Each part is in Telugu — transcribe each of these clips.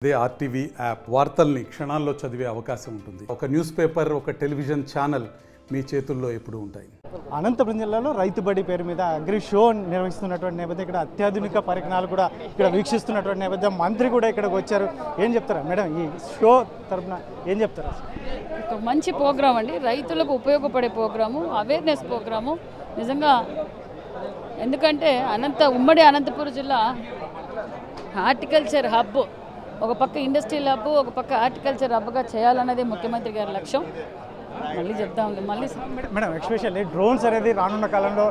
అదే ఆర్టీవీ యాప్ వార్తల్ని క్షణాల్లో చదివే అవకాశం ఉంటుంది. ఒక న్యూస్ పేపర్, ఒక టెలివిజన్ ఛానల్ మీ చేతుల్లో ఎప్పుడూ ఉంటాయి. అనంతపురం జిల్లాలో రైతు బడి పేరు మీద అగ్రి షో నిర్వహిస్తున్నటువంటి నేపథ్యం, ఇక్కడ అత్యాధునిక పరిజ్ఞానాలు కూడా ఇక్కడ వీక్షిస్తున్నటువంటి నేపథ్యం. మంత్రి కూడా ఇక్కడికి వచ్చారు. ఏం చెప్తారా మేడం, ఈ షో తరఫున ఏం చెప్తారా? ఒక మంచి ప్రోగ్రామ్ అండి, రైతులకు ఉపయోగపడే ప్రోగ్రాము, అవేర్నెస్ ప్రోగ్రాము నిజంగా. ఎందుకంటే ఉమ్మడి అనంతపురం జిల్లా హార్టికల్చర్ హబ్, ఒక పక్క ఇండస్ట్రియల్ హబ్, ఒక పక్క హార్టికల్చర్ హబ్గా చేయాలన్నదే ముఖ్యమంత్రి గారి లక్ష్యం. మళ్ళీ చెప్తాం మళ్ళీ మేడం, ఎస్పెషల్లీ డ్రోన్స్ అనేది రానున్న కాలంలో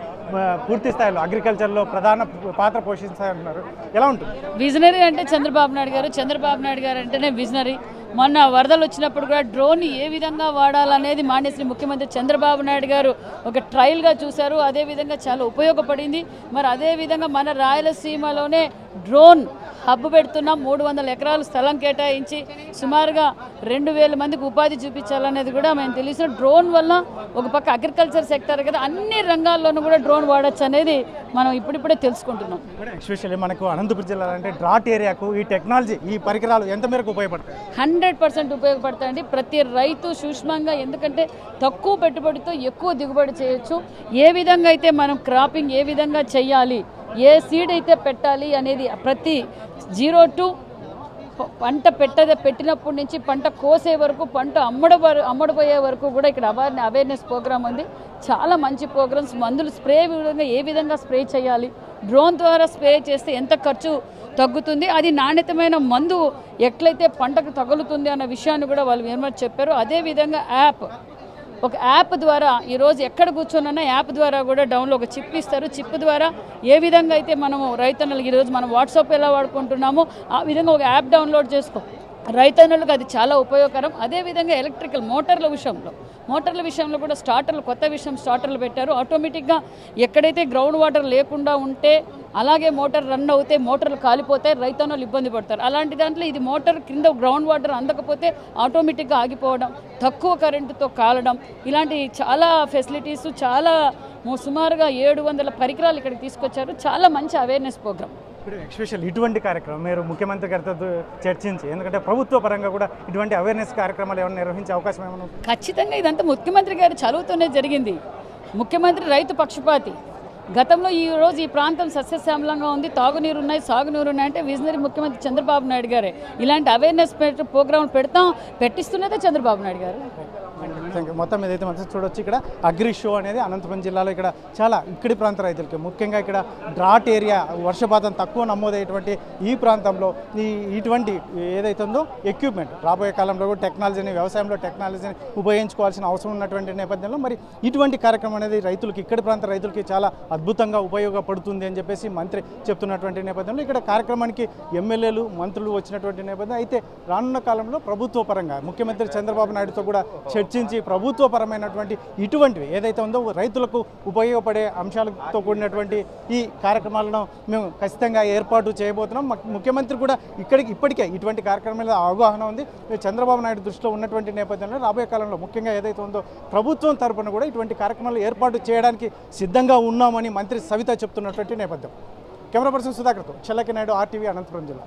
పూర్తి స్థాయిలో అగ్రికల్చర్లో ప్రధాన పాత్ర పోషిస్తాయన్నారు. ఎలా ఉంటుంది? విజనరీ అంటే చంద్రబాబు నాయుడు గారు అంటేనే విజనరీ. మొన్న వరదలు వచ్చినప్పుడు కూడా డ్రోన్ ఏ విధంగా వాడాలనేది మానేసిన ముఖ్యమంత్రి చంద్రబాబు నాయుడు గారు ఒక ట్రయల్గా చూశారు. అదేవిధంగా చాలా ఉపయోగపడింది. మరి అదేవిధంగా మన రాయలసీమలోనే డ్రోన్ హబ్ పెడుతున్నాం. 300 ఎకరాలు స్థలం కేటాయించి సుమారుగా 2000 మందికి ఉపాధి చూపించాలనేది కూడా మేము తెలిసిన. డ్రోన్ వల్ల ఒక పక్క అగ్రికల్చర్ సెక్టర్ కదా, అన్ని రంగాల్లోనూ కూడా డ్రోన్ వాడచ్చు అనేది మనం ఇప్పుడిప్పుడే తెలుసుకుంటున్నాం. ఎస్పెషల్లీ మనకు అనంతపురం జిల్లా అంటే డ్రాట్ ఏరియాకు ఈ టెక్నాలజీ, ఈ పరికరాలు ఎంత మేరకు ఉపయోగపడతాయి? 100% ఉపయోగపడతాయండి. ప్రతి రైతు సూక్ష్మంగా, ఎందుకంటే తక్కువ పెట్టుబడితో ఎక్కువ దిగుబడి చేయొచ్చు. ఏ విధంగా అయితే మనం క్రాపింగ్ ఏ విధంగా చేయాలి, ఏ సీడ్ అయితే పెట్టాలి అనేది ప్రతి 0 to పంట పెట్టినప్పటి నుంచి పంట కోసే వరకు, పంట అమ్మడిపోయే వరకు కూడా ఇక్కడ అవేర్నెస్ ప్రోగ్రామ్ ఉంది. చాలా మంచి ప్రోగ్రామ్స్. మందులు స్ప్రే విధంగా ఏ విధంగా స్ప్రే చేయాలి, డ్రోన్ ద్వారా స్ప్రే చేస్తే ఎంత ఖర్చు తగ్గుతుంది, అది నాణ్యతమైన మందు ఎట్లయితే పంటకు తగులుతుంది అన్న విషయాన్ని కూడా వాళ్ళు ఏమని చెప్పారు. అదేవిధంగా ఒక యాప్ ద్వారా ఈరోజు ఎక్కడ కూర్చొన్నా యాప్ ద్వారా కూడా డౌన్లో ఒక చిప్ ఇస్తారు. చిప్ ద్వారా ఏ విధంగా అయితే మనము రైతన్నలకు ఈరోజు మనం వాట్సాప్ ఎలా వాడుకుంటున్నామో ఆ విధంగా ఒక యాప్ డౌన్లోడ్ చేసుకో, రైతన్నలకు అది చాలా ఉపయోగకరం. అదేవిధంగా ఎలక్ట్రికల్ మోటార్ల విషయంలో కూడా కొత్త స్టార్టర్లు పెట్టారు. ఆటోమేటిక్గా ఎక్కడైతే గ్రౌండ్ వాటర్ లేకుండా ఉంటే అలాగే మోటార్ రన్ అవుతే మోటార్లు కాలిపోతాయి, రైతన్నలు ఇబ్బంది పడతారు. అలాంటి దాంట్లో ఇది మోటార్ కింద గ్రౌండ్ వాటర్ అందకపోతే ఆటోమేటిక్గా ఆగిపోవడం, తక్కువ కరెంటుతో కాలడం, ఇలాంటి చాలా ఫెసిలిటీస్, చాలా సుమారుగా 700 పరికరాలు ఇక్కడికి తీసుకొచ్చారు. చాలా మంచి అవేర్నెస్ ప్రోగ్రామ్. ఎస్పెషల్ ఇటువంటి కార్యక్రమం మీరు ముఖ్యమంత్రి గారితో చర్చించి, ఎందుకంటే ప్రభుత్వ పరంగా కూడా ఇటువంటి అవేర్నెస్ కార్యక్రమాలు ఏమైనా నిర్వహించే అవకాశం ఏమైనా? ఖచ్చితంగా ఇదంతా ముఖ్యమంత్రి గారి చదువుతూనే జరిగింది. ముఖ్యమంత్రి రైతు పక్షపాతి. గతంలో ఈ ప్రాంతం సస్యశ్యామలంగా ఉంది, తాగునీరు ఉన్నాయి, సాగునీరు ఉన్నాయి అంటే విజనరీ ముఖ్యమంత్రి చంద్రబాబు నాయుడు గారే. ఇలాంటి అవేర్నెస్ ప్రోగ్రాంలు పెట్టిస్తున్నదే చంద్రబాబు నాయుడు గారు. మొత్తం ఏదైతే మనం చూడొచ్చు, ఇక్కడ అగ్రి షో అనేది అనంతపురం జిల్లాలో ఇక్కడ చాలా ఇక్కడి ప్రాంత రైతులకి, ముఖ్యంగా ఇక్కడ డ్రాట్ ఏరియా, వర్షపాతం తక్కువ నమోదయ్యేటువంటి ఈ ప్రాంతంలో ఇటువంటి ఏదైతే ఉందో ఎక్విప్మెంట్ రాబోయే కాలంలో కూడా టెక్నాలజీని, వ్యవసాయంలో టెక్నాలజీని ఉపయోగించుకోవాల్సిన అవసరం ఉన్నటువంటి నేపథ్యంలో మరి ఇటువంటి కార్యక్రమం అనేది రైతులకి, ఇక్కడి ప్రాంత రైతులకి చాలా అద్భుతంగా ఉపయోగపడుతుంది అని చెప్పేసి మంత్రి చెప్తున్నటువంటి నేపథ్యంలో ఇక్కడ కార్యక్రమానికి ఎమ్మెల్యేలు, మంత్రులు వచ్చినటువంటి నేపథ్యం. అయితే రానున్న కాలంలో ప్రభుత్వ పరంగా ముఖ్యమంత్రి చంద్రబాబు నాయుడుతో కూడా చర్చించి ప్రభుత్వపరమైనటువంటి ఇటువంటివి ఏదైతే ఉందో రైతులకు ఉపయోగపడే అంశాలతో కూడినటువంటి ఈ కార్యక్రమాలను మేము ఖచ్చితంగా ఏర్పాటు చేయబోతున్నాం. ముఖ్యమంత్రి కూడా ఇప్పటికే ఇటువంటి కార్యక్రమాల అవగాహన ఉంది. చంద్రబాబు నాయుడు దృష్టిలో ఉన్నటువంటి నేపథ్యంలో రాబోయే కాలంలో ముఖ్యంగా ఏదైతే ఉందో ప్రభుత్వం తరపున కూడా ఇటువంటి కార్యక్రమాలు ఏర్పాటు చేయడానికి సిద్ధంగా ఉన్నామని మంత్రి సవిత చెప్తున్నటువంటి నేపథ్యం. కెమెరా పర్సన్ సుధాకర్తో చెల్లకి నాయుడు, RTV, అనంతపురం జిల్లా.